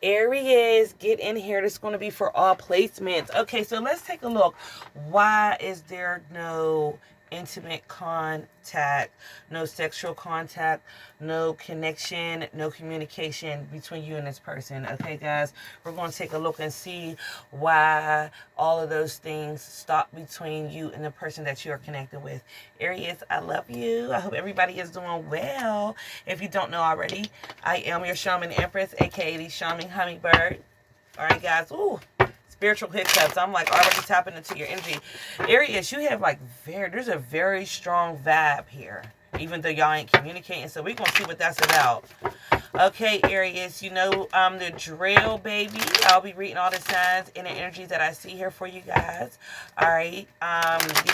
Aries, get in here. This is going to be for all placements. Okay, so let's take a look. Why is there no intimate contact, no sexual contact, no connection, no communication between you and this person? Okay, guys, we're going to take a look and see why all of those things stop between you and the person that you are connected with. Aries, I love you. I hope everybody is doing well. If you don't know already, I am your Shaman Empress, aka the Shaman Hummingbird. All right, guys. Ooh, spiritual hiccups. I'm like already tapping into your energy. Aries, you have like there's a very strong vibe here, even though y'all ain't communicating. So we're gonna see what that's about. Okay, Aries, you know the drill, baby. I'll be reading all the signs and the energies that I see here for you guys. All right.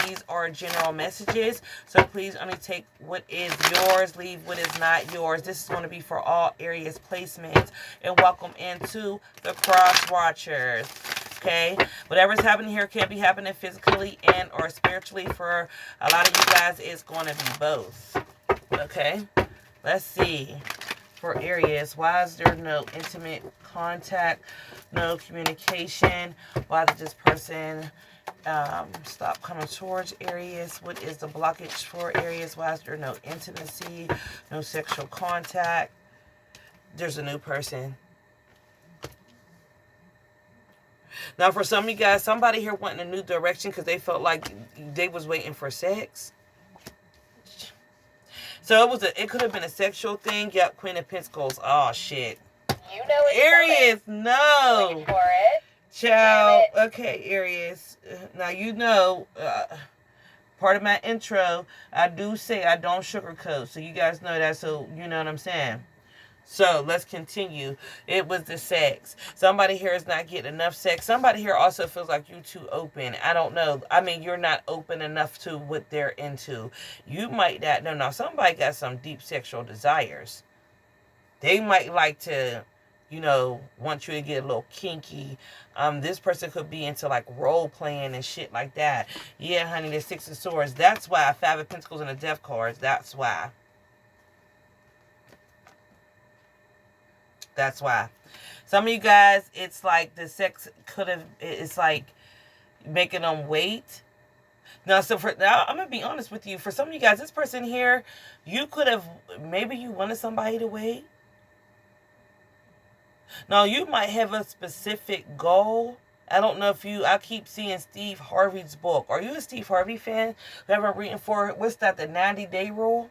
These are general messages, so please only take what is yours, leave what is not yours. This is going to be for all Aries placements. And welcome into the Cross Watchers. Okay, whatever's happening here can't be happening physically and or spiritually. For a lot of you guys, it's going to be both. Okay, let's see. For Aries, why is there no intimate contact, no communication? Why did this person stop coming towards Aries? What is the blockage for Aries? Why is there no intimacy, no sexual contact? There's a new person. Now, for some of you guys, somebody here went in a new direction because they felt like they was waiting for sex. So it could have been a sexual thing. Yep, Queen of Pentacles. Oh shit. You know it's Aries, no. wait for it. Child. Okay, Aries. Now you know, part of my intro, I do say I don't sugarcoat. So you guys know that. So you know what I'm saying. So let's continue. It was the sex. Somebody here is not getting enough sex. Somebody here also feels like you're too open. I don't know. I mean, you're not open enough to what they're into. You might not know. Now, somebody got some deep sexual desires. They might like to, you know, want you to get a little kinky. This person could be into like role playing and shit like that. Yeah, honey, the Six of Swords. That's why. Five of Pentacles and the Death cards. That's why. That's why. Some of you guys, it's like the sex could have, it's like making them wait. Now, now, I'm going to be honest with you. For some of you guys, this person here, you could have, maybe you wanted somebody to wait. Now, you might have a specific goal. I don't know if I keep seeing Steve Harvey's book. Are you a Steve Harvey fan? Who I'm reading for, what's that, the 90-day rule?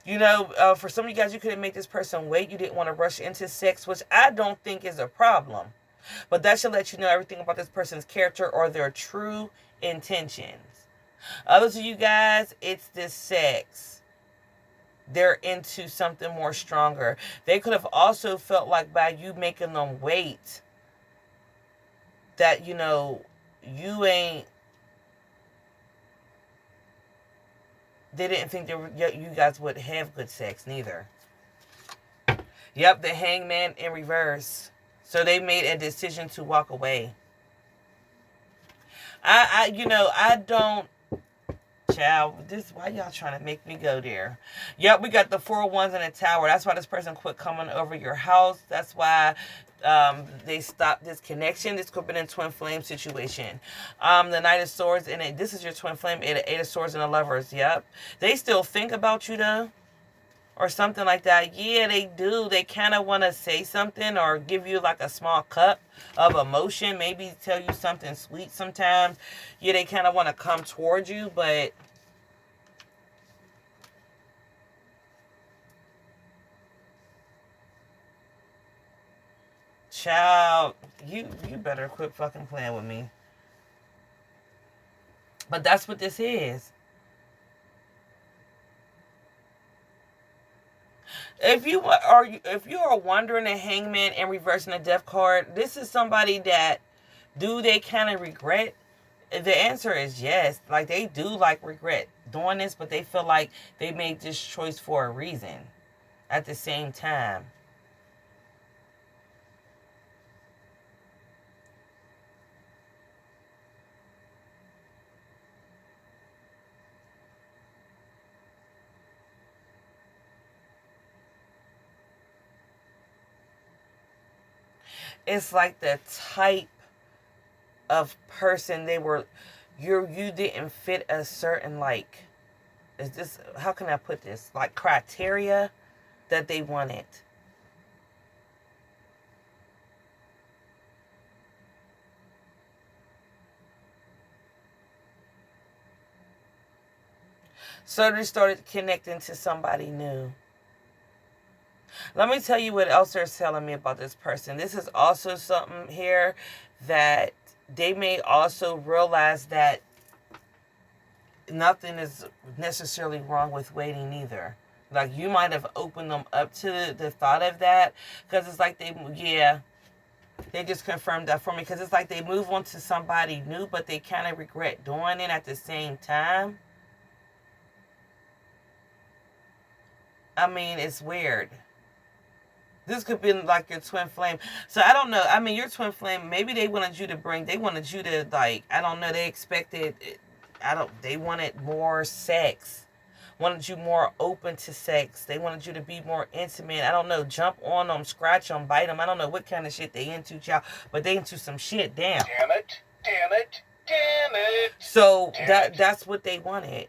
You know, for some of you guys, you couldn't make this person wait. You didn't want to rush into sex, which I don't think is a problem. But that should let you know everything about this person's character or their true intentions. Others of you guys, it's this sex. They're into something more stronger. They could have also felt like by you making them wait that, you know, they didn't think you guys would have good sex, neither. Yep, the Hangman in reverse. So they made a decision to walk away. I don't... Child, why y'all trying to make me go there? Yep, we got the 4 wands in the tower. That's why this person quit coming over your house. That's why they stopped this connection. This could have been a twin flame situation. The Knight of Swords, and this is your twin flame, the Eight of Swords and the Lovers. Yep. They still think about you, though. Or something like that. Yeah, they do. They kind of want to say something or give you like a small cup of emotion. Maybe tell you something sweet sometimes. Yeah, they kind of want to come towards you, but... Child, you better quit fucking playing with me. But that's what this is. If you are wondering, the Hangman and reversing the Death card, this is somebody that, do they kind of regret? The answer is yes. Like, they do like regret doing this, but they feel like they made this choice for a reason at the same time. It's like the type of person they were. You didn't fit a certain, like, is this, how can I put this? Like, criteria that they wanted. So they started connecting to somebody new. Let me tell you what else they're telling me about this person. This is also something here that they may also realize that nothing is necessarily wrong with waiting either. Like, you might have opened them up to the thought of that, because it's like they just confirmed that for me, because it's like they move on to somebody new, but they kind of regret doing it at the same time. I mean, it's weird. This could be like your twin flame. So I don't know. I mean, your twin flame, maybe they wanted you to, like, I don't know, they expected, they wanted more sex. Wanted you more open to sex. They wanted you to be more intimate. I don't know, jump on them, scratch them, bite them. I don't know what kind of shit they into, child. But they into some shit, damn. Damn it, damn it, damn it. So that's what they wanted.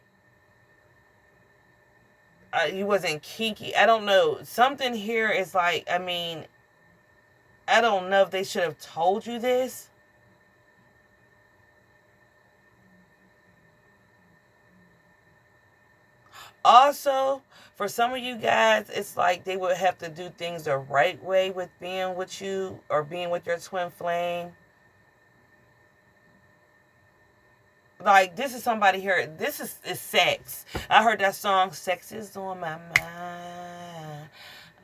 You wasn't kinky. I don't know. Something here is like, I mean, I don't know if they should have told you this. Also, for some of you guys, it's like they would have to do things the right way with being with you or being with your twin flame. Like, this is somebody here. This is sex. I heard that song, Sex is on my mind.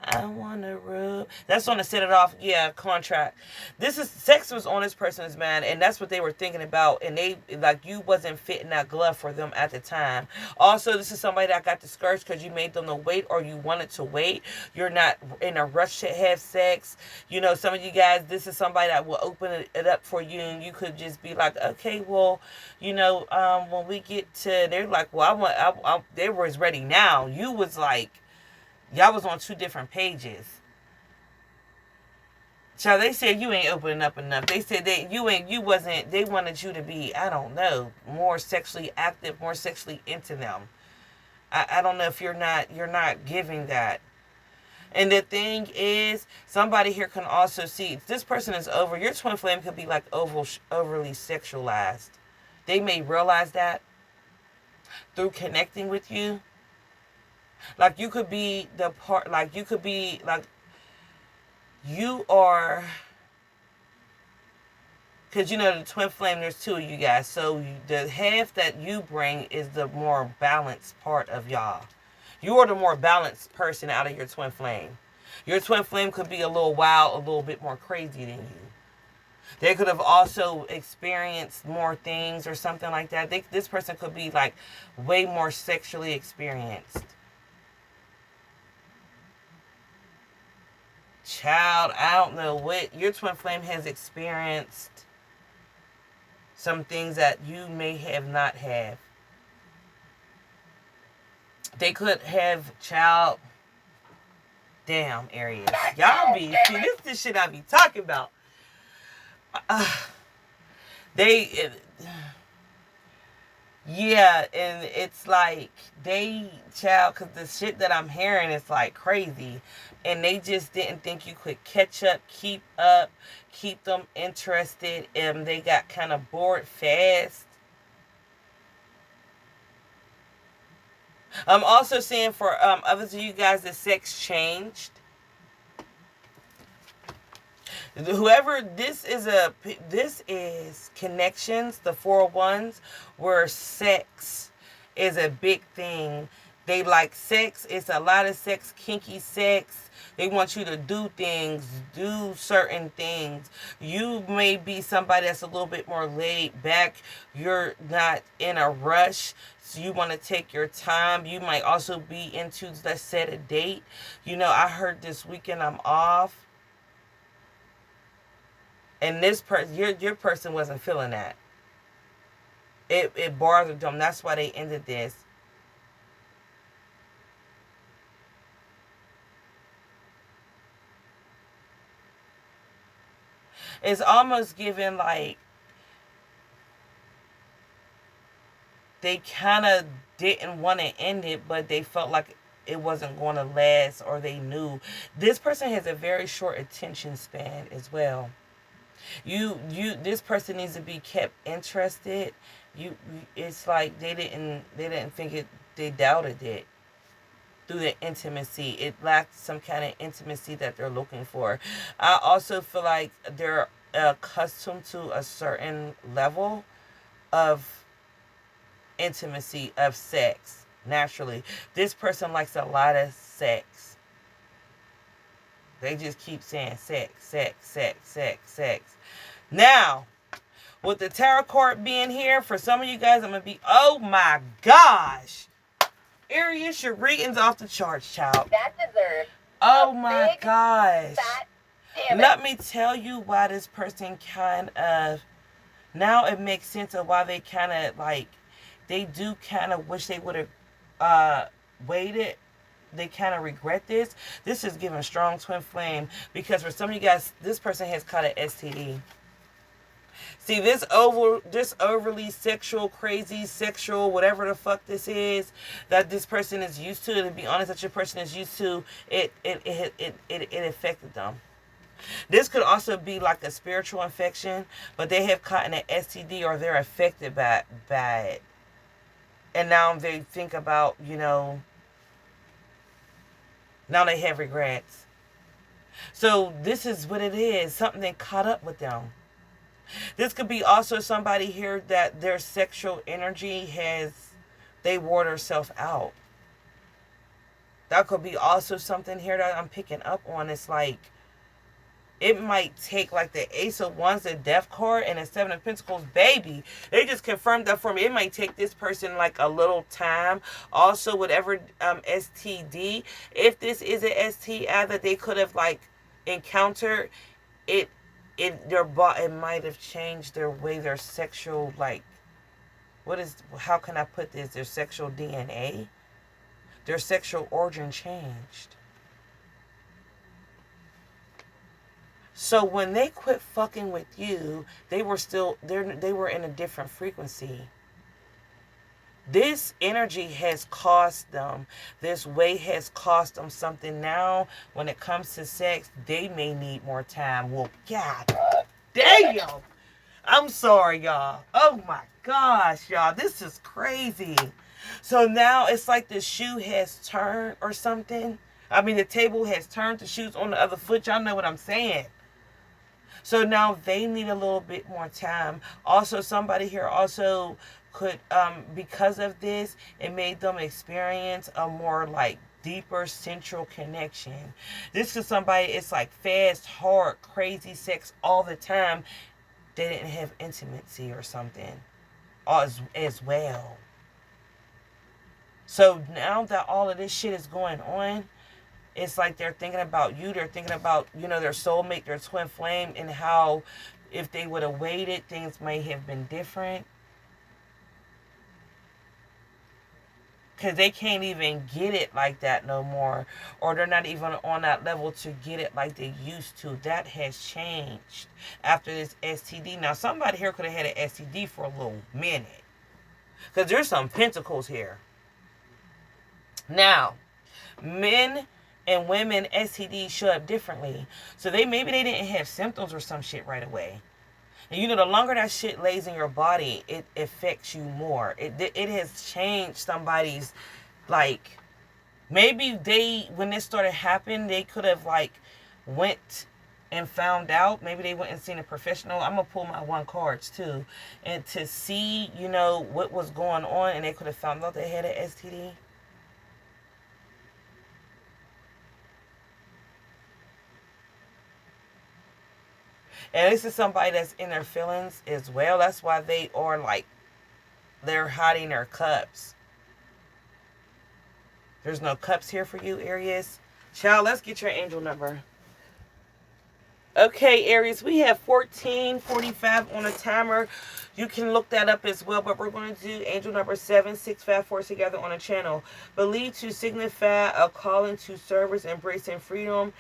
I want to rub. That's on to set it off. Yeah, contract. Sex was on this person's mind, and that's what they were thinking about. And they, like, you wasn't fitting that glove for them at the time. Also, this is somebody that got discouraged because you made them to wait, or you wanted to wait. You're not in a rush to have sex. You know, some of you guys, this is somebody that will open it up for you, and you could just be like, okay, well, you know, when we get to, they're like, well, they was ready now. You was like, y'all was on two different pages. Child, they said you ain't opening up enough. They said they wanted you to be, I don't know, more sexually active, more sexually into them. I don't know if you're not giving that. And the thing is, somebody here can also see, this person is over, your twin flame could be like overly sexualized. They may realize that through connecting with you. Like, you could be the part, like, you could be, like, you are, because, you know, the twin flame, there's two of you guys. So, the half that you bring is the more balanced part of y'all. You are the more balanced person out of your twin flame. Your twin flame could be a little wild, a little bit more crazy than you. They could have also experienced more things or something like that. This person could be, like, way more sexually experienced. Child, I don't know what your twin flame has experienced. Some things that you may have not have. They could have, child. Damn, Aries. Y'all be, see, this the shit I be talking about. Yeah, and it's like, child, because the shit that I'm hearing is like crazy. And they just didn't think you could catch up, keep them interested, and they got kind of bored fast. I'm also seeing for others of you guys, the sex changed. Whoever, this is connections, the 401s, where sex is a big thing. They like sex. It's a lot of sex, kinky sex. They want you to do things, do certain things. You may be somebody that's a little bit more laid back. You're not in a rush. So you want to take your time. You might also be into, let's set a date. You know, I heard this weekend I'm off. And this person, your person wasn't feeling that. It bothered them. That's why they ended this. It's almost given like they kind of didn't want to end it, but they felt like it wasn't going to last, or they knew. This person has a very short attention span as well. This person needs to be kept interested. It's like they didn't think it, they doubted it through the intimacy. It lacked some kind of intimacy that they're looking for. I also feel like they're accustomed to a certain level of intimacy, of sex. Naturally, this person likes a lot of sex. They just keep saying sex, sex, sex, sex, sex. Now, with the tarot card being here, for some of you guys, I'm going to be, oh my gosh. Aries, your reading's off the charts, child. That deserves oh my gosh. fat damn it. Let me tell you why this person kind of, now it makes sense of why they kind of like, they do kind of wish they would have waited. They kind of regret this. This is giving strong twin flame, because for some of you guys, this person has caught an STD. See, this overly sexual, crazy, sexual, whatever the fuck this is, that this person is used to, to be honest, that your person is used to, it affected them. This could also be like a spiritual infection, but they have caught an STD, or they're affected by it. And now they think about, now they have regrets. So this is what it is. Something caught up with them. This could be also somebody here that their sexual energy they wore themselves out. That could be also something here that I'm picking up on. It's like, it might take like the Ace of Wands, the Death card, and the Seven of Pentacles, baby. They just confirmed that for me. It might take this person like a little time. Also, whatever STD, if this is an STI that they could have like encountered, it might have changed their way, their sexual, like, how can I put this? Their sexual DNA, their sexual origin changed. So when they quit fucking with you, they were in a different frequency. This energy has cost them. This way has cost them something. Now, when it comes to sex, they may need more time. Well, God damn. I'm sorry, y'all. Oh my gosh, y'all. This is crazy. So now it's like the shoe has turned or something. I mean, the table has turned, the shoe's on the other foot. Y'all know what I'm saying. So now they need a little bit more time. Also, somebody here also could, because of this, it made them experience a more like deeper central connection. This is somebody, it's like fast, hard, crazy sex all the time. They didn't have intimacy or something as well. So now that all of this shit is going on, it's like they're thinking about you. They're thinking about, their soulmate, their twin flame, and how if they would have waited, things may have been different. Because they can't even get it like that no more. Or they're not even on that level to get it like they used to. That has changed after this STD. Now, somebody here could have had an STD for a little minute. Because there's some pentacles here. Now, men and women, STDs show up differently. So maybe they didn't have symptoms or some shit right away. And the longer that shit lays in your body, it affects you more. It has changed somebody's, like, maybe when this started happening, they could have, like, went and found out. Maybe they went and seen a professional. I'm going to pull my one cards, too. And to see, what was going on, and they could have found out they had an STD. And this is somebody that's in their feelings as well. That's why they are like, they're hiding their cups. There's no cups here for you, Aries. Child, let's get your angel number. Okay, Aries, we have 1445 on the timer. You can look that up as well, but we're going to do angel number 7654 together on the channel. Believed to signify a calling to service, embracing freedom,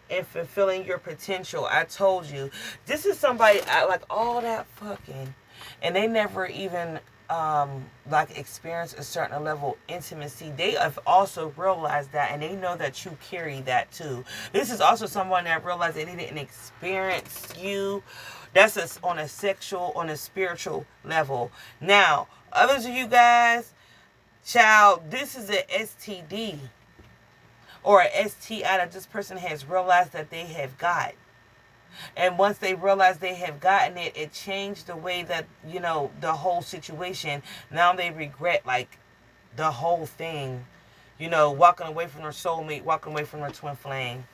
and fulfilling your potential. I told you, this is somebody like all that fucking, and they never even like experience a certain level of intimacy. They have also realized that, and they know that you carry that too. This is also someone that realized that they didn't experience you. That's on a sexual, on a spiritual level. Now, others of you guys, child, this is an STD or an STI that this person has realized that they have got. And once they realize they have gotten it, it changed the way that, you know, the whole situation. Now they regret, like, the whole thing. You know, walking away from their soulmate, walking away from their twin flame.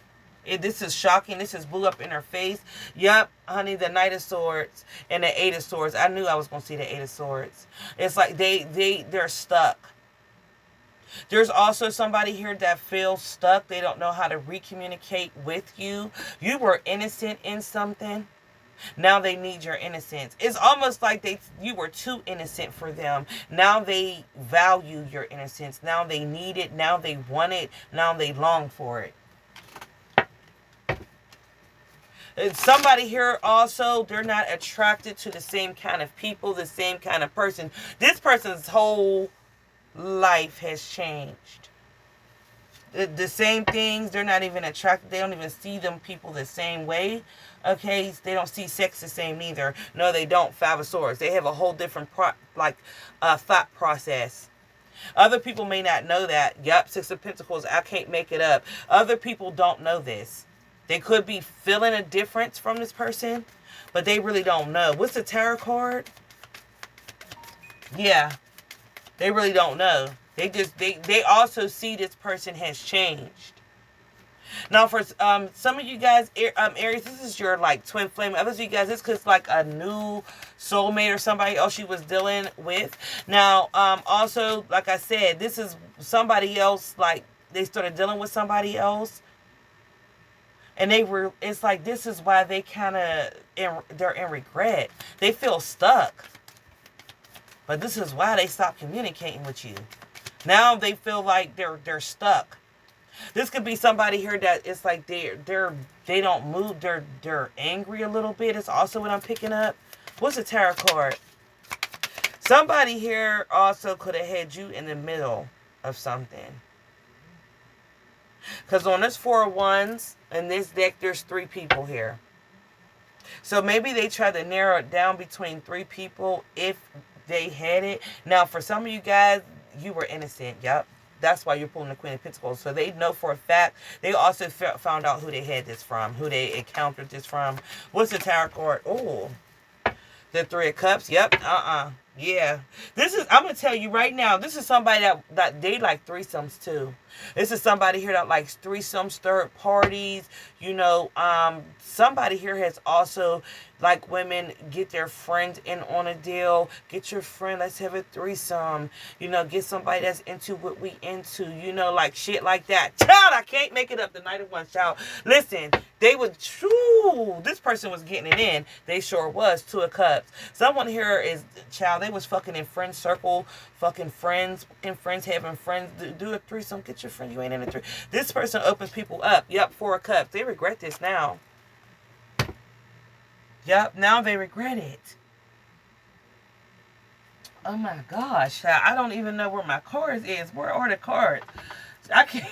This is shocking. This is blew up in her face. Yup, honey, the Knight of Swords and the Eight of Swords. I knew I was going to see the Eight of Swords. It's like they're stuck. There's also somebody here that feels stuck. They don't know how to recommunicate with you. You were innocent in something. Now they need your innocence. It's almost like you were too innocent for them. Now they value your innocence. Now they need it. Now they want it. Now they long for it. Somebody here also, they're not attracted to the same kind of people, the same kind of person. This person's whole life has changed. The same things, they're not even attracted. They don't even see them people the same way. Okay, they don't see sex the same neither. No, they don't. Five of Swords. They have a whole different thought process. Other people may not know that. Yup, Six of Pentacles. I can't make it up. Other people don't know this. They could be feeling a difference from this person, but they really don't know. What's the tarot card? Yeah. They really don't know. They also see this person has changed. Now, for some of you guys, Aries, this is your like twin flame. Others of you guys, this is like a new soulmate or somebody else you was dealing with. Now, also, like I said, this is somebody else. Like they started dealing with somebody else, and it's like this is why they they're in regret. They feel stuck. But this is why they stopped communicating with you. Now they feel like they're stuck. This could be somebody here that it's like they don't move. They're angry a little bit. It's also what I'm picking up. What's the tarot card? Somebody here also could have had you in the middle of something. Because on this Four of Wands, in this deck, there's 3 people here. So maybe they tried to narrow it down between 3 people if they had it. Now, for some of you guys, you were innocent. Yep. That's why you're pulling the Queen of Pentacles. So they know for a fact. They also found out who they had this from, who they encountered this from. What's the tarot card? Oh, the Three of Cups. Yep. Yeah. I'm going to tell you right now, this is somebody that they like threesomes too. This is somebody here that likes threesomes, third parties. You know, somebody here has also, like women, get their friends in on a deal. Get your friend, let's have a threesome. You know, get somebody that's into what we into. You know, like shit like that. Child, I can't make it up. The Knight of Wands, child. Listen, this person was getting it in. They sure was. Two of Cups. Someone here is, child, they was fucking in friend circle, fucking friends, having friends. Do a threesome. Get your friend. You ain't in a threesome. This person opens people up. Yep, Four of Cups. They regret this now. Yep, now they regret it. Oh my gosh, I don't even know where my cards is. Where are the cards? I can't.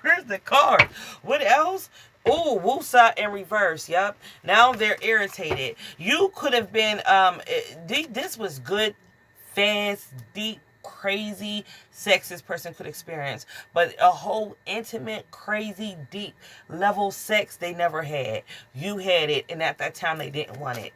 Where's the card? What else? Oh, Wusa in reverse. Yep. Now they're irritated. You could have been. This was good, fast, deep, crazy sex this person could experience, but a whole intimate, crazy, deep level sex they never had. You had it, and at that time they didn't want it.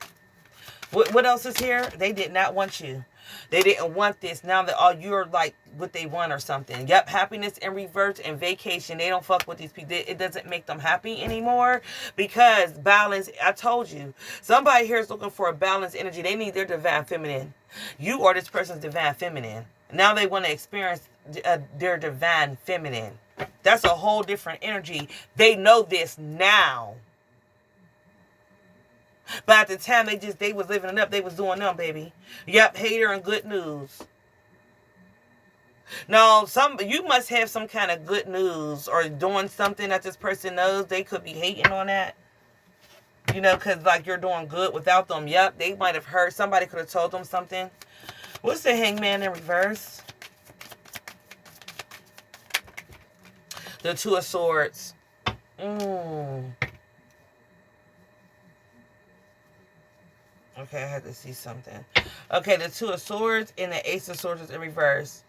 What else is here? They did not want you. They didn't want this. Now that you're like what they want or something. Yep, happiness in reverse and vacation. They don't fuck with these people. It doesn't make them happy anymore because balance. I told you. Somebody here is looking for a balanced energy. They need their divine feminine. You are this person's divine feminine. Now they want to experience their divine feminine. That's a whole different energy. They know this now. But at the time, they was living it up. They was doing them, baby. Yep, hater and good news. No, you must have some kind of good news or doing something that this person knows. They could be hating on that. You know, because like you're doing good without them. Yep, they might have heard. Somebody could have told them something. What's the Hangman in reverse? The Two of Swords. Okay, I had to see something. Okay, the Two of Swords and the Ace of Swords is in reverse.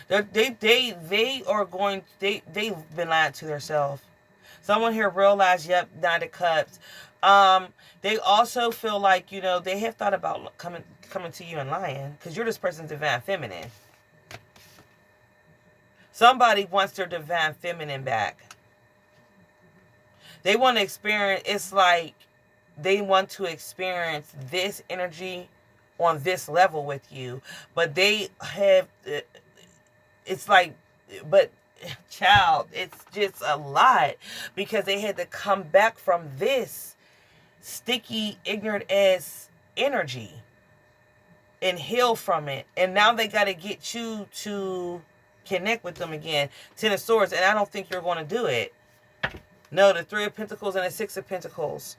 They've been lying to themselves. Someone here realized, yep, Nine of Cups. They also feel like, you know, they have thought about coming to you and lying because you're this person's divine feminine. Somebody wants their divine feminine back. They want to experience, it's like they want to experience this energy on this level with you. But they have, it's like, but child, it's just a lot because they had to come back from this sticky, ignorant ass energy and heal from it. And now they got to get you to connect with them again. Ten of Swords, and I don't think you're going to do it. No, the Three of Pentacles and the Six of Pentacles.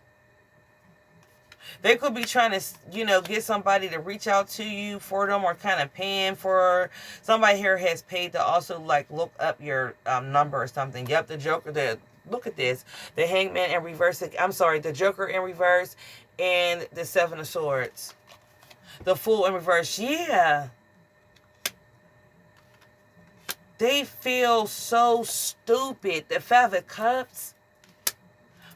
They could be trying to, you know, get somebody to reach out to you for them or kind of paying for. Somebody here has paid to also, like, look up your number or something. Yep, the Joker, look at this. The Hangman in reverse. I'm sorry, the Joker in reverse and the Seven of Swords. The Fool in reverse. Yeah. They feel so stupid. The Five of Cups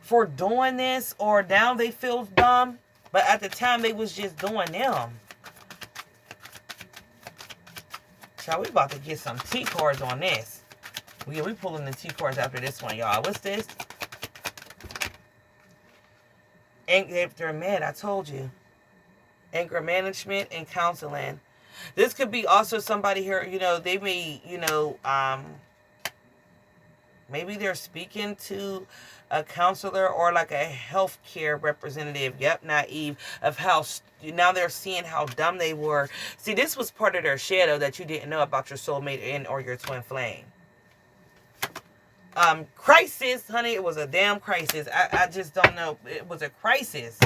for doing this, or now they feel dumb. But at the time, they was just doing them. Child, we about to get some T cards on this. We pulling the T cards after this one, y'all. What's this? If they're mad, I told you. Anger management and counseling. This could be also somebody here, you know, they may, you know, maybe they're speaking to a counselor or like a healthcare representative. Yep, naive of how, now they're seeing how dumb they were. See, this was part of their shadow that you didn't know about your soulmate and or your twin flame. Crisis, honey, it was a damn crisis. I just don't know. It was a crisis.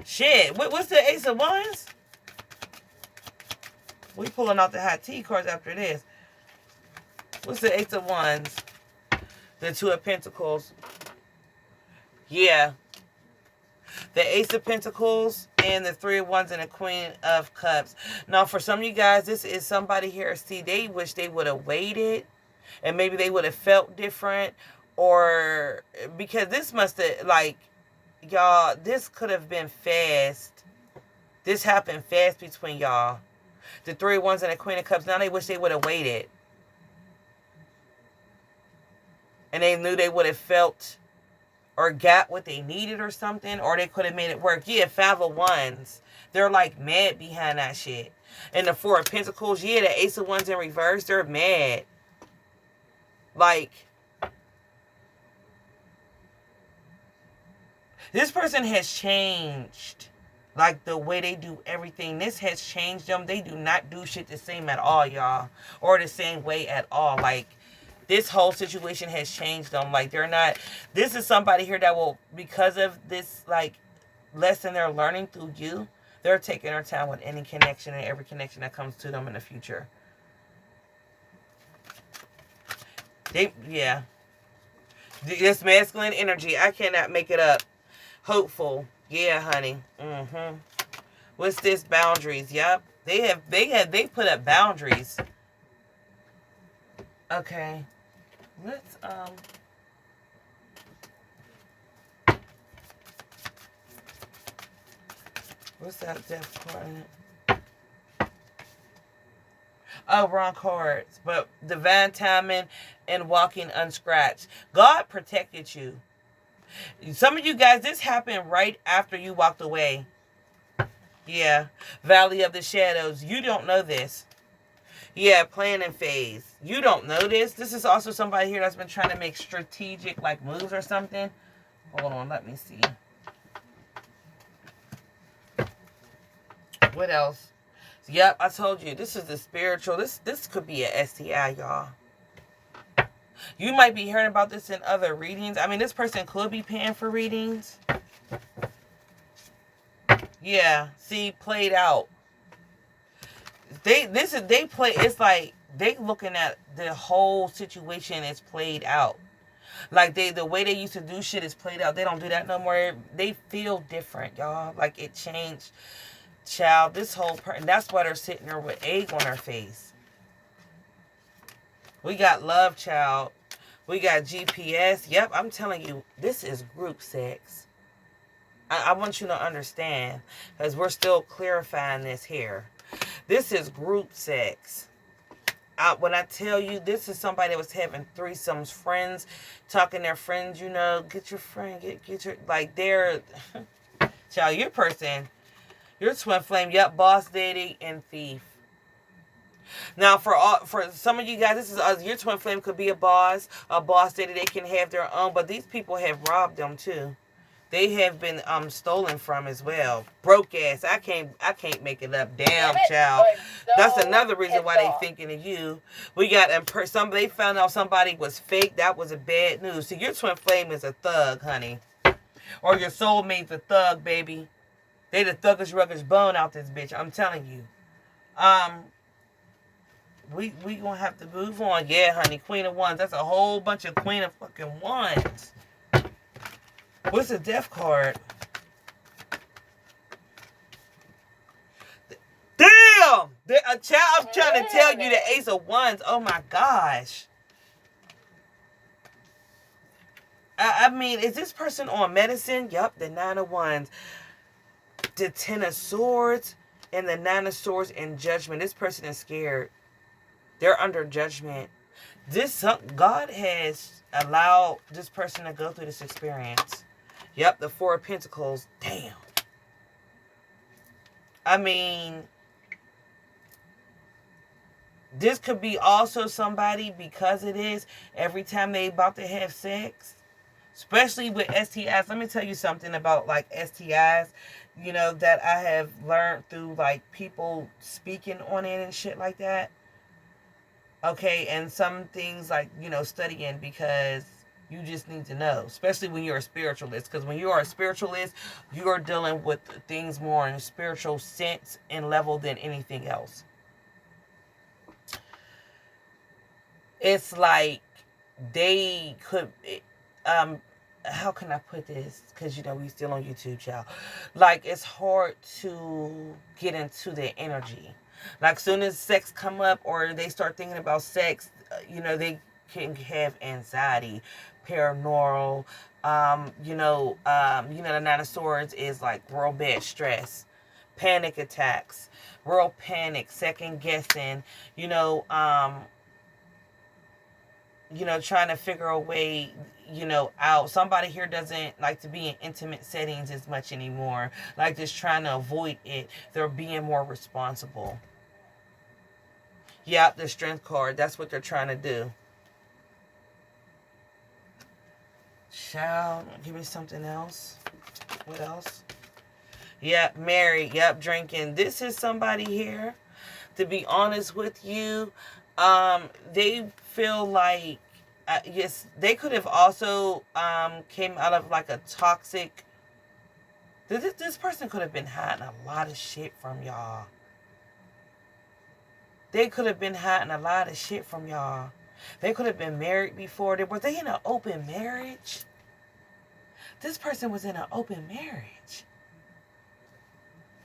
Shit, what's the Ace of Wands? We pulling out the hot tea cards after this. What's the Ace of Wands? The Two of Pentacles. Yeah. The Ace of Pentacles and the Three of Wands and the Queen of Cups. Now, for some of you guys, this is somebody here. See, they wish they would have waited. And maybe they would have felt different. Or, because this must have, like, y'all, this could have been fast. This happened fast between y'all. The Three of Wands and the Queen of Cups. Now they wish they would have waited. And they knew they would have felt or got what they needed or something. Or they could have made it work. Yeah, Five of Wands. They're like mad behind that shit. And the Four of Pentacles. Yeah, the Ace of Wands in reverse. They're mad. Like, this person has changed. Like, the way they do everything. This has changed them. They do not do shit the same at all, y'all. Or the same way at all. Like, this whole situation has changed them. Like, they're not... This is somebody here that will, because of this, like, lesson they're learning through you, they're taking their time with any connection and every connection that comes to them in the future. Yeah. This masculine energy, I cannot make it up. Hopeful. Yeah, honey. What's this? Boundaries. Yep. They put up boundaries. Okay. Let's what's that death card? Oh, wrong cards. But divine timing and walking unscratched. God protected you. Some of you guys, this happened right after you walked away. Yeah. Valley of the Shadows. You don't know this. Yeah, planning phase. You don't know this. This is also somebody here that's been trying to make strategic, like, moves or something. Hold on, let me see. What else? Yep, I told you. This is the spiritual. This could be a STI, y'all. You might be hearing about this in other readings. I mean, this person could be paying for readings. Yeah, see, played out. They play. It's like they looking at the whole situation is played out. Like the way they used to do shit is played out. They don't do that no more. They feel different, y'all. Like it changed. Child, this whole person. That's why they're sitting there with egg on their face. We got love, child. We got GPS. Yep, I'm telling you, this is group sex. I want you to understand, because we're still clarifying this here. This is group sex. When I tell you, this is somebody that was having threesomes, friends, talking their friends, you know, get your friend, get your, like they're, child, your person, your twin flame, yep, boss, daddy, and thief. Now, for some of you guys, this is your twin flame could be a boss daddy. They can have their own, but these people have robbed them too. They have been stolen from as well. Broke ass. I can't make it up. Damn, child. That's another reason why they thinking of you. We got they found out somebody was fake. That was a bad news. See, your twin flame is a thug, honey, or your soulmate's a thug, baby. They the thuggish ruggish bone out this bitch. I'm telling you. We gonna have to move on. Yeah, honey. Queen of Wands. That's a whole bunch of Queen of fucking Wands. What's the death card? Damn! I'm trying to tell you the Ace of Wands. Oh my gosh. I mean, is this person on medicine? Yup, the Nine of Wands. The Ten of Swords and the Nine of Swords in Judgment. This person is scared. They're under judgment. God has allowed this person to go through this experience. Yep, the Four of Pentacles. Damn. I mean, this could be also somebody, because it is every time they about to have sex, especially with STIs. Let me tell you something about like STIs, you know, that I have learned through like people speaking on it and shit like that. Okay, and some things like, you know, studying, because you just need to know, especially when you're a spiritualist. Because when you are a spiritualist, you are dealing with things more in a spiritual sense and level than anything else. It's like they could, how can I put this? Because, you know, we still on YouTube, child. Like, it's hard to get into their energy. Like, soon as sex come up or they start thinking about sex, you know, they can have anxiety, paranormal, the Nine of Swords is like real bad stress, panic attacks, real panic, second guessing, trying to figure a way, out. Somebody here doesn't like to be in intimate settings as much anymore. Like, just trying to avoid it. They're being more responsible. Yeah, the Strength card. That's what they're trying to do. Child, give me something else. What else? Yep, married. Yep, drinking. This is somebody here, to be honest with you, they feel like, yes, they could have also came out of like a toxic, this person could have been hiding a lot of shit from y'all. They could have been hiding a lot of shit from y'all. They could have been married before. Were they in an open marriage? This person was in an open marriage.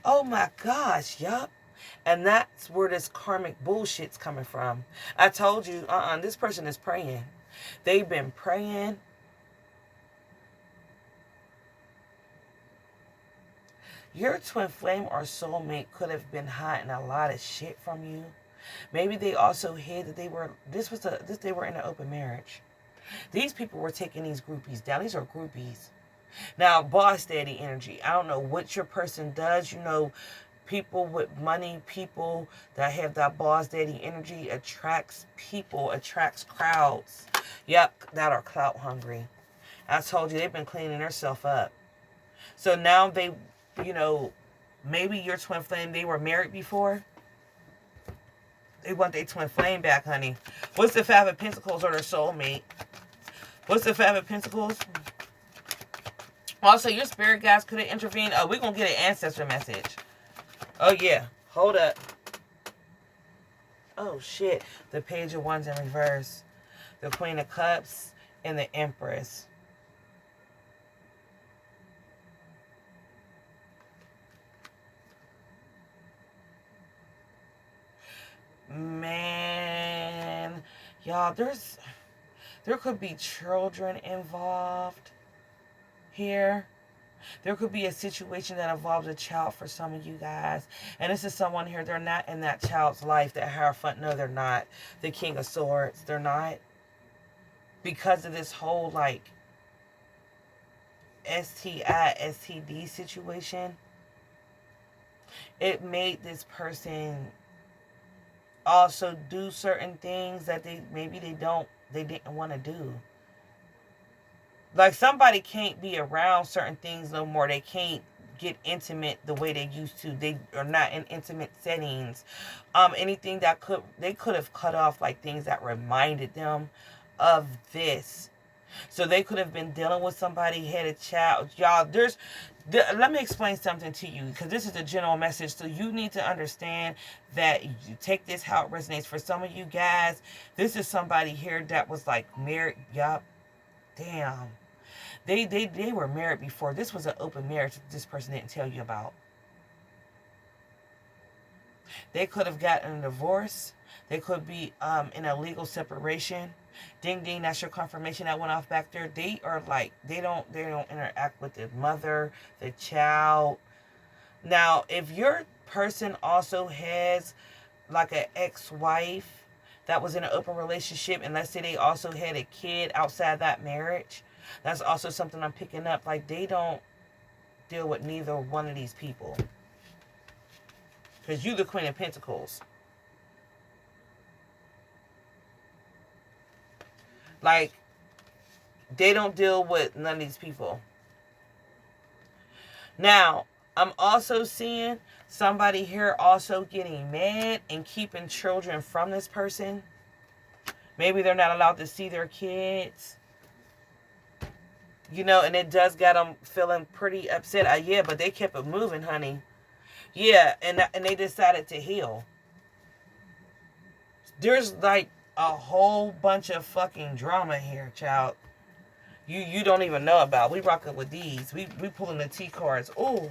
Oh my gosh, yup. And that's where this karmic bullshit's coming from. I told you, this person is praying. They've been praying. Your twin flame or soulmate could have been hiding a lot of shit from you. Maybe they also hid that they were in an open marriage. These people were taking these groupies down. These are groupies. Now, boss daddy energy. I don't know what your person does. People with money, people that have that boss daddy energy attracts people, attracts crowds. Yep, that are clout hungry. I told you, they've been cleaning themselves up. So now they, maybe your twin flame, they were married before. They want their twin flame back, honey. What's the Five of Pentacles or their soulmate? What's the Five of Pentacles? Also, your spirit guides could have intervened. Oh, we're going to get an ancestor message. Oh, yeah. Hold up. Oh, shit. The Page of Wands in reverse. The Queen of Cups and the Empress. Man, y'all, there could be children involved here. There could be a situation that involves a child for some of you guys. And this is someone here, they're not in that child's life, that Hierophant. No, they're not. The King of Swords, they're not. Because of this whole, like, STI, STD situation, it made this person also do certain things that they didn't want to do. Like, somebody can't be around certain things no more. They can't get intimate the way they used to. They are not in intimate settings. Anything that they could have cut off, like things that reminded them of this. So they could have been dealing with somebody, had a child. Y'all, let me explain something to you, because this is a general message. So you need to understand that you take this how it resonates. For some of you guys, this is somebody here that was like married. Yup. Damn. They were married before. This was an open marriage that this person didn't tell you about. They could have gotten a divorce. They could be in a legal separation. Ding ding, that's your confirmation that went off back there. They are like, they don't interact with the mother, the child. Now, if your person also has like an ex-wife that was in an open relationship, and let's say they also had a kid outside that marriage, that's also something I'm picking up. Like, they don't deal with neither one of these people. Because you the Queen of Pentacles. Like, they don't deal with none of these people. Now, I'm also seeing somebody here also getting mad and keeping children from this person. Maybe they're not allowed to see their kids. You know, and it does got them feeling pretty upset. Yeah, but they kept it moving, honey. Yeah, and they decided to heal. There's like a whole bunch of fucking drama here, child. You don't even know about. We rocking with these. We pulling the T cards. Ooh.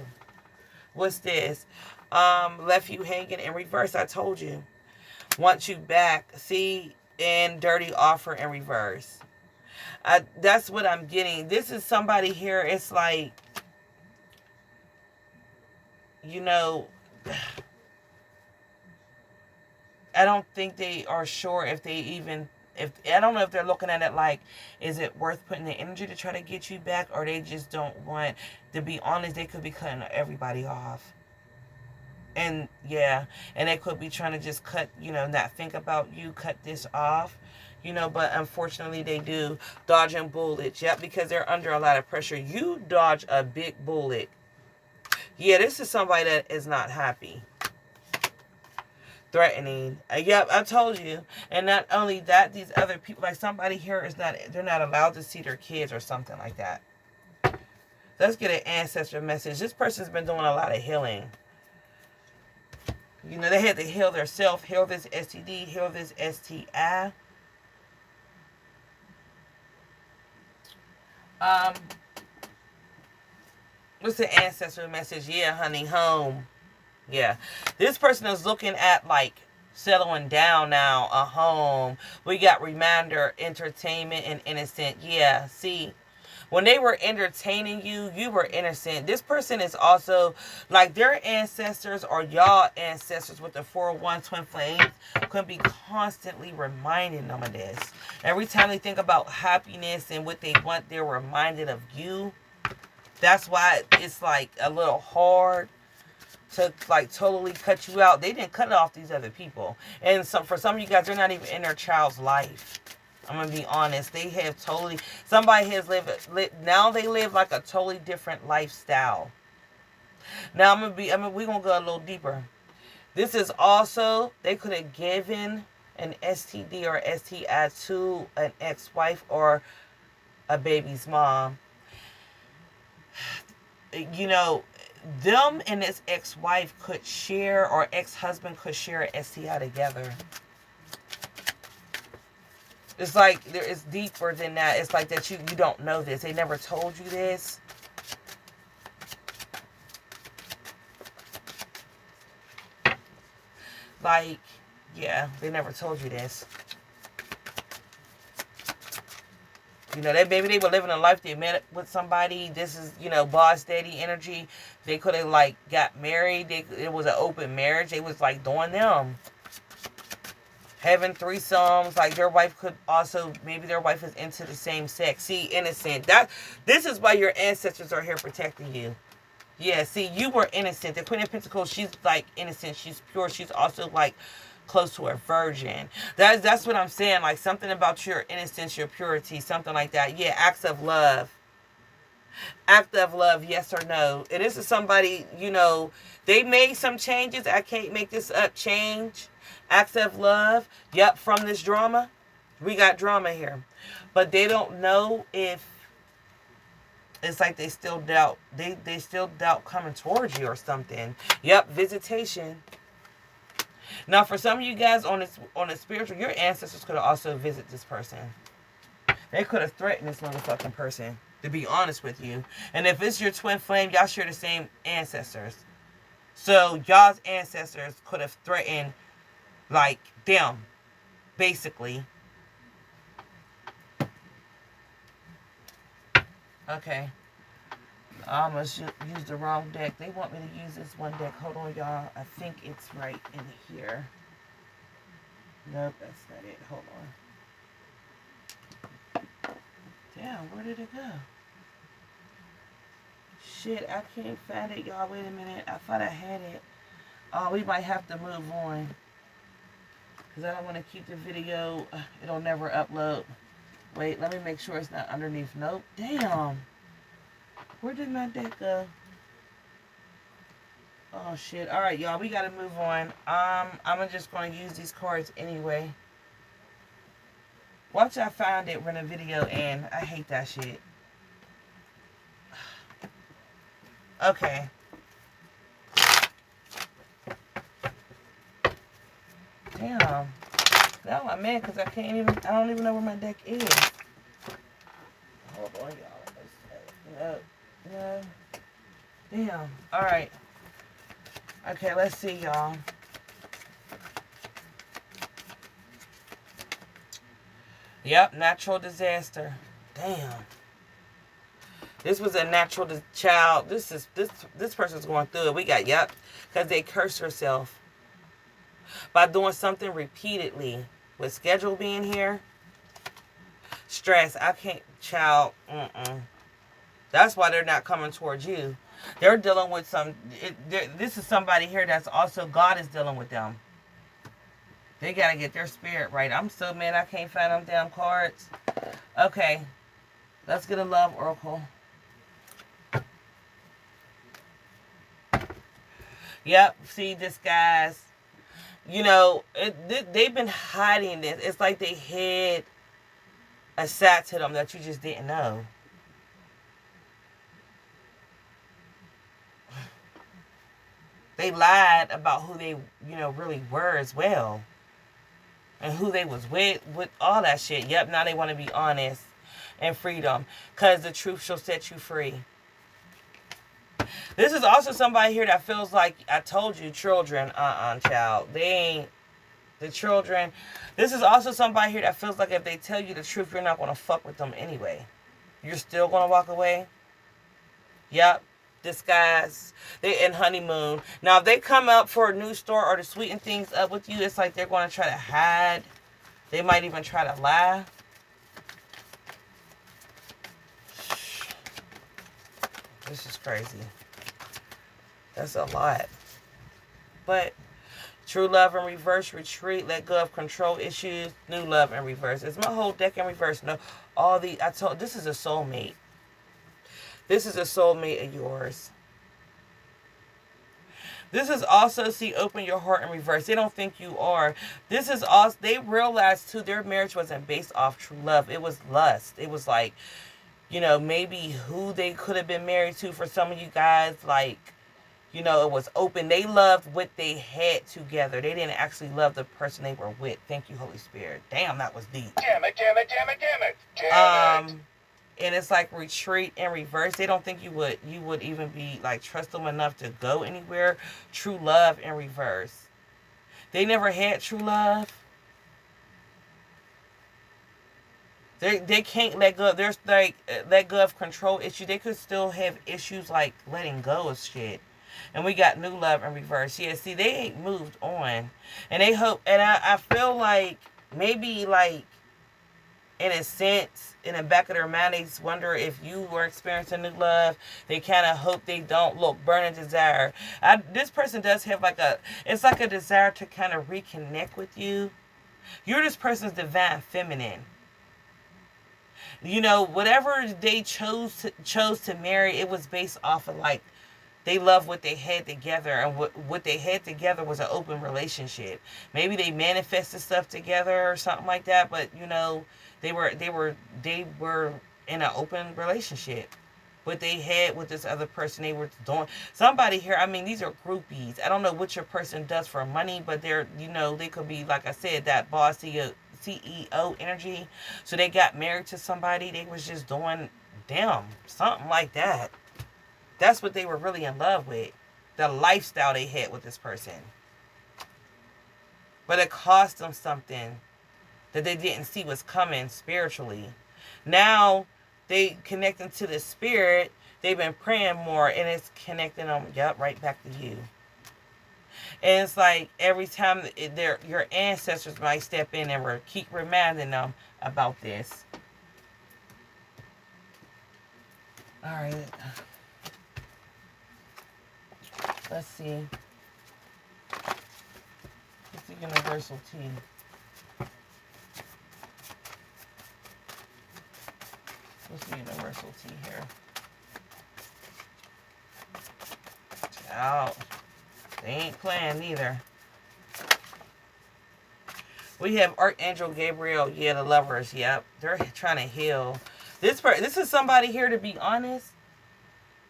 What's this? Left you hanging in reverse. I told you. Want you back. See? And dirty offer in reverse. That's what I'm getting. This is somebody here. It's like, you know, I don't think they are sure if they even, I don't know if they're looking at it like, is it worth putting the energy to try to get you back, or they just don't want, to be honest, they could be cutting everybody off. And yeah, and they could be trying to just cut, you know, not think about you, cut this off, you know, but unfortunately they do. Dodging bullets, yep, because they're under a lot of pressure. You dodge a big bullet. Yeah, this is somebody that is not happy. Threatening. Yep, I told you. And not only that, these other people, like somebody here is not, they're not allowed to see their kids or something like that. Let's get an ancestor message. This person's been doing a lot of healing. You know, they had to heal themselves, heal this STD, heal this STI. What's the ancestor message? Yeah, honey, home. Yeah. This person is looking at, like, settling down now, a home. We got reminder, entertainment, and innocent. Yeah, see, when they were entertaining you, you were innocent. This person is also, like, their ancestors or y'all ancestors with the 401 twin flames could be constantly reminding them of this. Every time they think about happiness and what they want, they're reminded of you. That's why it's, like, a little hard to, like, totally cut you out. They didn't cut off these other people. And so for some of you guys, they're not even in their child's life. I'm going to be honest. They have totally, somebody has lived, now they live like a totally different lifestyle. Now we're going to go a little deeper. This is also, they could have given an STD or STI to an ex-wife or a baby's mom. You know, them and this ex-wife could share, or ex-husband could share an STI together. It's like, it's deeper than that. It's like that you don't know this. They never told you this. Like, yeah, they never told you this. You know, maybe they were living a life, they met with somebody. This is, you know, boss daddy energy. They could have, like, got married. It was an open marriage. They was, like, doing them. Having threesomes. Like, their wife could also, maybe their wife is into the same sex. See, innocent. This is why your ancestors are here protecting you. Yeah, see, you were innocent. The Queen of Pentacles, she's, like, innocent. She's pure. She's also, like, close to a virgin. That's what I'm saying. Like, something about your innocence, your purity, something like that. Yeah, acts of love. Act of love, yes or no. And this is somebody, you know, they made some changes. I can't make this up. Change. Acts of love. Yep, from this drama. We got drama here. But they don't know if, it's like they still doubt. They still doubt coming towards you or something. Yep, visitation. Now, for some of you guys on a spiritual, your ancestors could have also visited this person. They could have threatened this motherfucking person, to be honest with you. And if it's your twin flame, y'all share the same ancestors. So y'all's ancestors could have threatened, like, them, basically. Okay. I almost used the wrong deck. They want me to use this one deck. Hold on, y'all. I think it's right in here. Nope, that's not it. Hold on. Damn, where did it go? Shit, I can't find it, y'all. Wait a minute. I thought I had it. Oh, we might have to move on. Because I don't want to keep the video. It'll never upload. Wait, let me make sure it's not underneath. Nope. Damn. Where did my deck go? Oh, shit. Alright, y'all. We got to move on. I'm just going to use these cards anyway. Once I find it, when the video ends. I hate that shit. Okay. Damn. Now I'm mad because I don't even know where my deck is. Hold on, y'all. No. Damn. Alright. Okay, let's see, y'all. Yep, natural disaster. Damn. This was a natural child. This person's going through it. We got, yep, because they cursed herself by doing something repeatedly. With schedule being here, stress. I can't, child. That's why they're not coming towards you. They're dealing with this is somebody here that's also, God is dealing with them. They got to get their spirit right. I'm so mad I can't find them damn cards. Okay. Let's get a love oracle. Yep. See, this guy's, you know, they've been hiding this. It's like they hid a side to them that you just didn't know. They lied about who they, you know, really were as well. And who they was with all that shit. Yep, now they want to be honest and freedom. Because the truth shall set you free. This is also somebody here that feels like, I told you, children, child. They ain't, the children. This is also somebody here that feels like if they tell you the truth, you're not going to fuck with them anyway. You're still going to walk away. Yep. Disguise. They in honeymoon. Now, if they come out for a new store or to sweeten things up with you, it's like they're going to try to hide. They might even try to lie. This is crazy. That's a lot. But true love in reverse, retreat, let go of control issues, new love in reverse. Is my whole deck in reverse? No. This is a soulmate. This is a soulmate of yours. This is also, see, open your heart in reverse. They don't think you are. This is also, they realized too, their marriage wasn't based off true love. It was lust. It was like, you know, maybe who they could have been married to for some of you guys. Like, you know, it was open. They loved what they had together. They didn't actually love the person they were with. Thank you, Holy Spirit. Damn, that was deep. Damn it, damn it, damn it, damn it. Damn it. And it's like retreat and reverse. They don't think you would even be like trust them enough to go anywhere. True love in reverse. They never had true love. They can't let go. There's like let go of control issue. They could still have issues like letting go of shit. And we got new love in reverse. Yeah, see, they ain't moved on. And they hope, and I feel like maybe like in a sense, in the back of their mind, they wonder if you were experiencing new love. They kind of hope they don't. Look, burning desire. This person does have like it's like a desire to kind of reconnect with you. You're this person's divine feminine. You know, whatever they chose to marry, it was based off of like, they loved what they had together, and what they had together was an open relationship. Maybe they manifested stuff together or something like that, but you know, they were in an open relationship. What they had with this other person, they were doing. Somebody here, I mean, these are groupies. I don't know what your person does for money, but they're, you know, they could be, like I said, that boss CEO energy. So they got married to somebody. They was just doing, damn, something like that. That's what they were really in love with. The lifestyle they had with this person. But it cost them something that they didn't see was coming spiritually. Now they connecting to the spirit. They've been praying more, and it's connecting them, right back to you. And it's like every time your ancestors might step in and keep reminding them about this. All right. Let's see. What's the universal T? What's the universal T here? Out. They ain't playing either. We have Archangel Gabriel. Yeah, the lovers. Yep. They're trying to heal. This is somebody here, to be honest.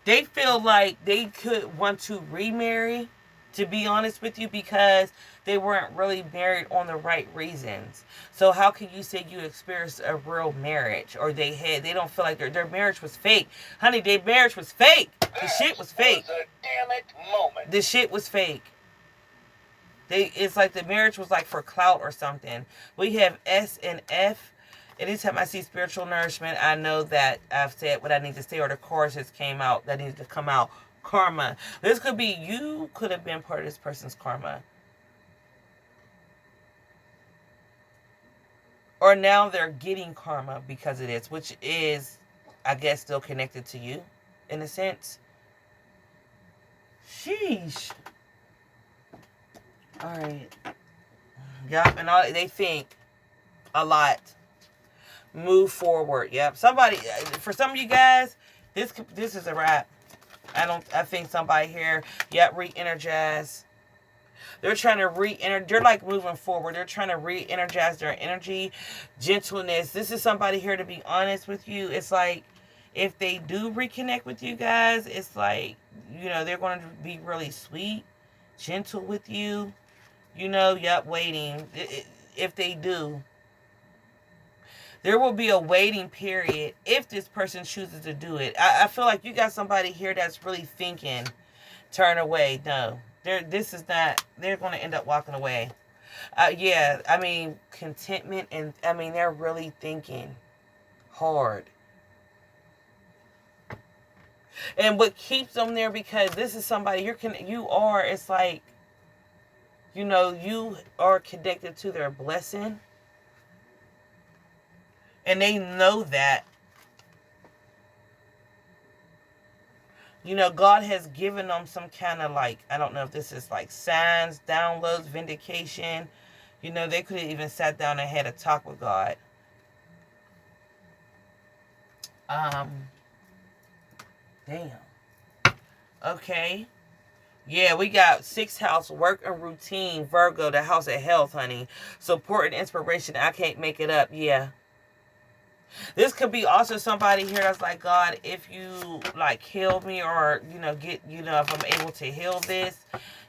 They feel like they could want to remarry, to be honest with you, because they weren't really married on the right reasons. So how can you say you experienced a real marriage? Or they don't feel like their marriage was fake. Honey, their marriage was fake. The shit was fake. Was a damn it moment. The shit was fake. It's like the marriage was like for clout or something. We have S and F. Anytime I see spiritual nourishment, I know that I've said what I need to say, or the chorus has came out that needs to come out. Karma. This could be, you could have been part of this person's karma. Or now they're getting karma because of this, which is, I guess, still connected to you, in a sense. Sheesh. All right. Yep, and they think a lot. Move forward. Yep. Somebody, for some of you guys, this is a wrap. I think somebody here, re-energize. They're trying to they're like moving forward. They're trying to re-energize their energy, gentleness. This is somebody here, to be honest with you. It's like, if they do reconnect with you guys, it's like, you know, they're going to be really sweet, gentle with you. You know, waiting. If they do. There will be a waiting period if this person chooses to do it. I feel like you got somebody here that's really thinking, turn away. No, this is not. They're going to end up walking away. Yeah, I mean, contentment, and I mean, they're really thinking hard. And what keeps them there, because this is somebody it's like, you know, you are connected to their blessing. And they know that. You know, God has given them some kind of like, I don't know if this is like signs, downloads, vindication. You know, they could have even sat down and had a talk with God. Damn. Okay. Yeah, we got 6th house, work and routine, Virgo, the house of health, honey. Support and inspiration. I can't make it up. Yeah. This could be also somebody here that's like, God, if you like heal me, or, you know, get, you know, if I'm able to heal this,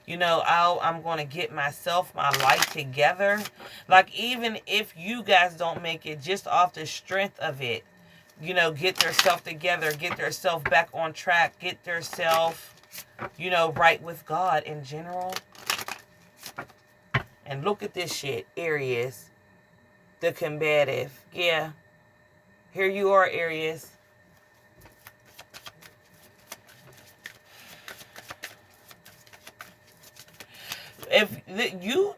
you know, I'm going to get myself, my life together. Like, even if you guys don't make it, just off the strength of it, you know, get their self together, get their self back on track, get their self, you know, right with God in general. And look at this shit, Aries, the combative. Yeah. Here you are, Aries. If you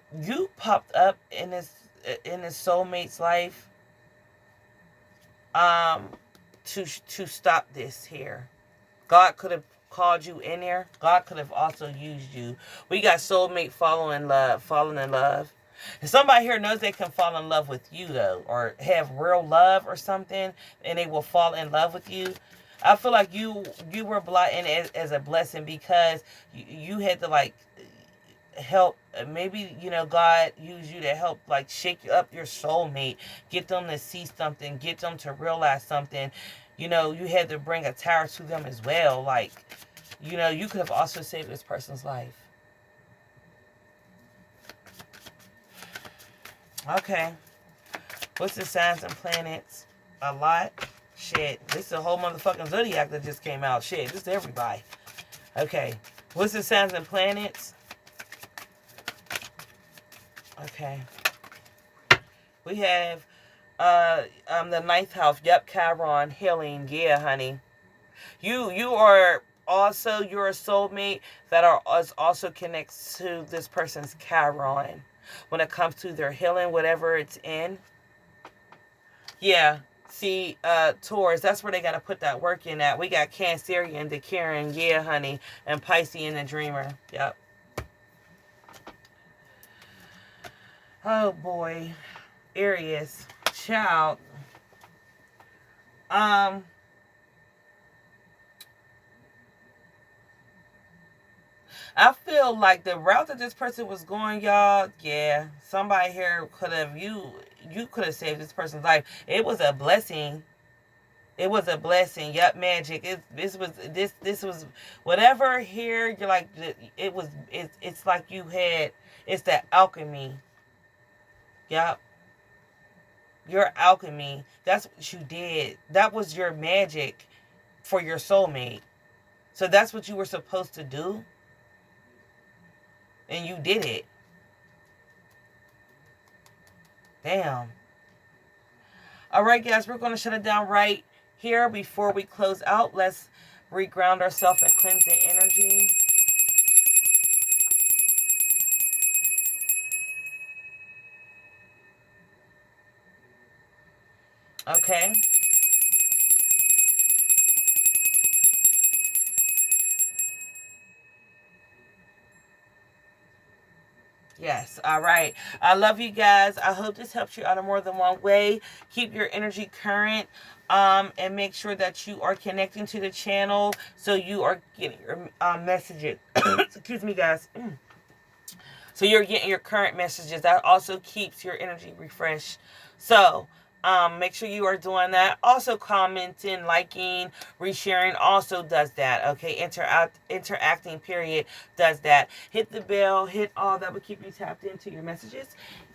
popped up in this soulmate's life, to stop this here. God could have called you in there. God could have also used you. We got soulmate falling in love. And somebody here knows they can fall in love with you, though, or have real love or something, and they will fall in love with you. I feel like you were brought in as a blessing, because you had to, like, help. Maybe, you know, God used you to help, like, shake up your soulmate, get them to see something, get them to realize something. You know, you had to bring a tower to them as well. Like, you know, you could have also saved this person's life. Okay. What's the signs and planets? A lot? Shit. This is a whole motherfucking zodiac that just came out. Shit. This is everybody. Okay. What's the signs and planets? Okay. We have the 9th house. Yep, Chiron, healing. Yeah, honey. You are also, you're a soulmate that is also connects to this person's Chiron when it comes to their healing, whatever it's in. Yeah. See, Taurus, that's where they got to put that work in at. We got Cancerian, the Karen, yeah, honey, and Piscean, the Dreamer. Yep. Oh, boy. Aries. Child. I feel like the route that this person was going, y'all, yeah, somebody here could have, you could have saved this person's life. It was a blessing. It was a blessing. Yep, magic. This was whatever here. You're like, it's like you had. It's the alchemy. Yep. Your alchemy. That's what you did. That was your magic for your soulmate. So that's what you were supposed to do. And you did it. Damn. All right, guys, we're going to shut it down right here. Before we close out, let's reground ourselves and cleanse the energy. Okay. Yes. All right. I love you guys. I hope this helps you out in more than one way. Keep your energy current. And make sure that you are connecting to the channel so you are getting your messages. Excuse me, guys. So you're getting your current messages. That also keeps your energy refreshed. So make sure you are doing that. Also commenting, liking, resharing also does that. Okay, interacting period does that. Hit the bell, hit all that will keep you tapped into your messages.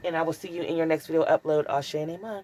And I will see you in your next video upload. Ashe and Amen.